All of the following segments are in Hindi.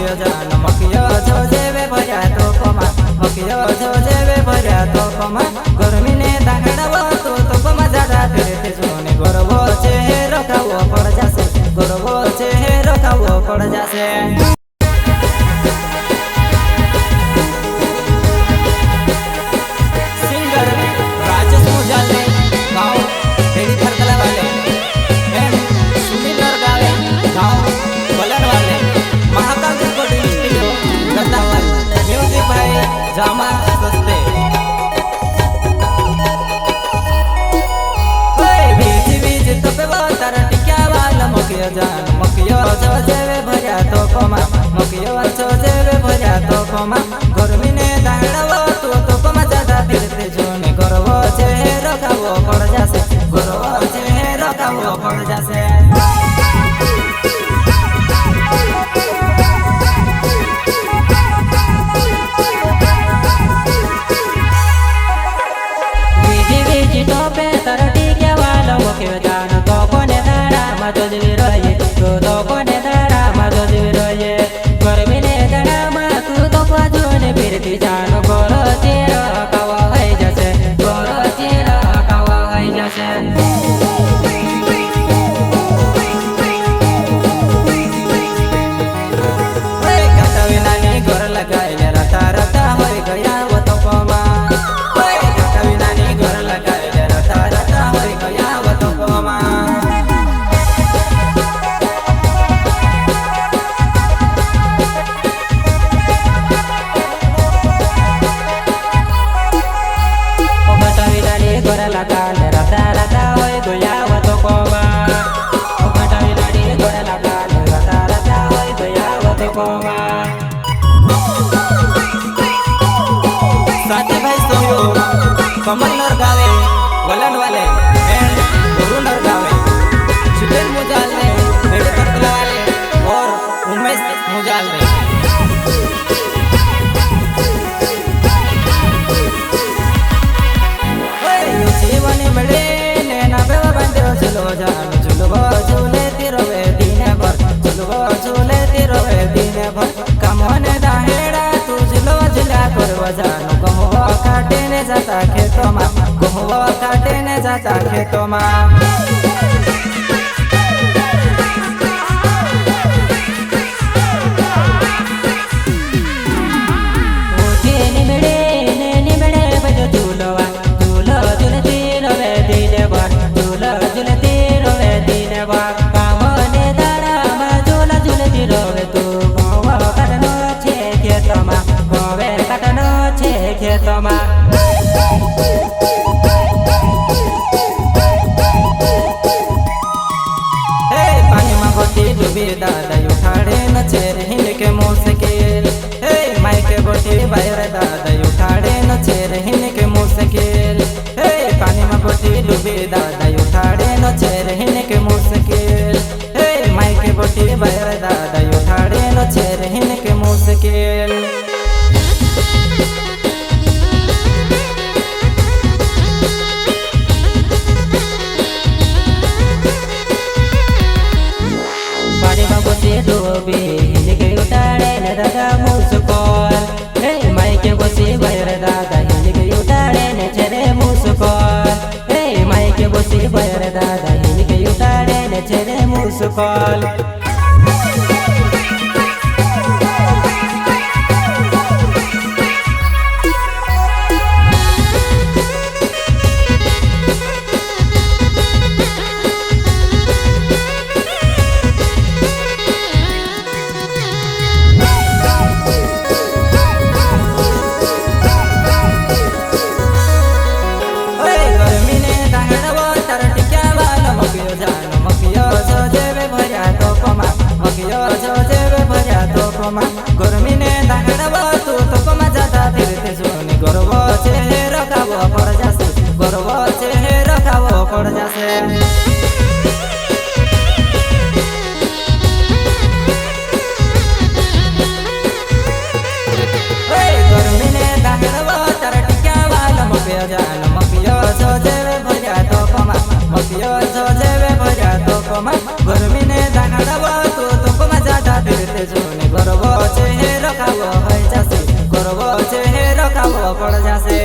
मकियो जान मकियो जो जेवे भर्या तो कमा मकियो जो जेवे भर्या तो कमा गर्मी ने दागड़वा तो कमा ज्यादा तेरे जोने गरबो छे रखावो पड़ जासे गरबो छे रखावो पड़ जासे। जामा सस्ते बीज बीज तपे वातर टिक्या वाला मकियो जान मकियो जो जेवे भर्या तो कमा मकियो जो जेवे भर्या तो कमा गर्मी ने दागड़वा तो कमा ज्यादा फिरते जोने गरबो छे रखावो पड़ जासे गरबो छे रखावो पड़ जासे। साथे भाई सोयो कमल नर गावे वलन वाले एंड गुरु नर गावे चिकन मुजाल ने मेरे पतला वाले और उमेश मुजाल ने ओए जीवन मड़े ने ना बेवा बंदो चलो जान चलो झूले तिरवे दिन भर चलो झूले तिरवे दिन भर कमने दाहेड़ा तू चलो झूला करवा जान काटे ने जाता खेतों मा गहुआ काटे ने जाता खेतों मा दादा उठाड़े न चेर हिंद के मुश्किल हे माई के गोटी बाहर दादा उठाड़े न चेर हिंद के मुश्किल हे पानी में गोटी डूबी दादा उठाड़े न चेर हिंद के मुश्किल हे माई के गोटी बाहर दादा उठाड़े न चेर हिंद के मुश्किल। मुस्कान गर्मी ने दागड़वा तो कमा ज्यादा फिरते जोने गरबो छे रखावो पड़ जासे गरबो छे रखावो पड़ जासे। गर्मी ने दागड़वा तर टिक्या वाला मकियो जान मकियो जो जेवे भर्या तो कमा मकियो जो जेवे भर्या तो कमा गर्मी ने दागड़वा तो कमा ज्यादा फिरते जोने गरबो छे हे रखावो होई जासे करवो छे हे रखावो पड़ जासे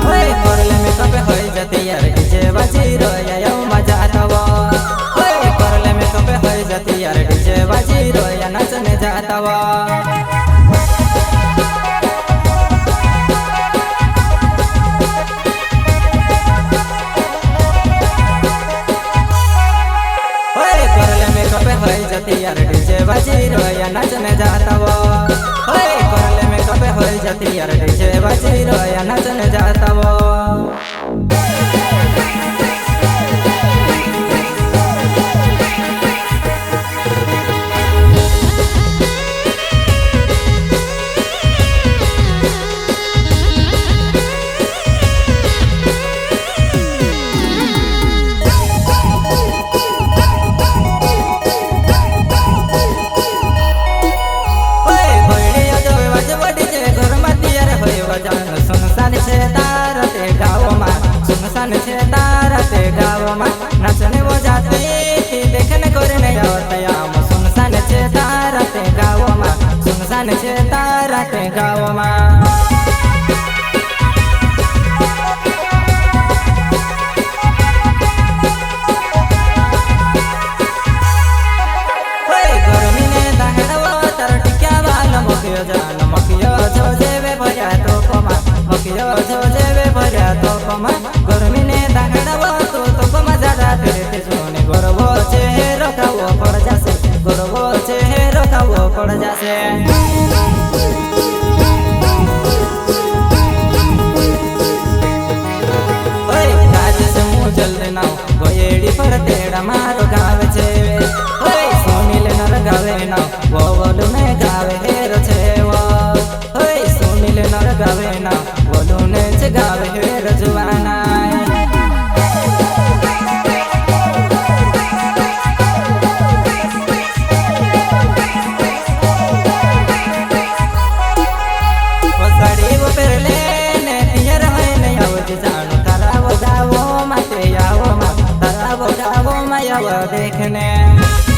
ओए करले में कपे होई जाते यार डीजे बाजी रोया यो मजा आतावा ओए करले में कपे होई जाते यार डीजे बाजी रोया नाचने जातावा यार डीजे बाजी रोया नाचने जाता वो ओए करले में कपे होई जाती यार डीजे बाजी रोया नाचने जाता वो नाचने वो जाते देखने करने आवतया सुनसान छे तारते गाँव में सुनसान छे तारते गाँव में गर्मी ने दाहड़वा तर टिक्या वाला मकियो जान मकियो जो जेवे भर्या तो कमा मकियो जो जेवे भर्या तो कमा गर्मी ने दाहड़वा तो कमा ज्यादा तेरे सोने गरबो छे हे रखावो पड़ जासे गरबो छे हे रखावो पड़ जासे ओए काज से मुंह जल्दी ना गोयेड़ी पर तेरा मारो गावे छे ओए सुनील नर गावे ना वो बोलू ने गावे हेर छे वो ओए सुनील नर गावे ना बोलू ने छे गावे हेर जुवाना देखने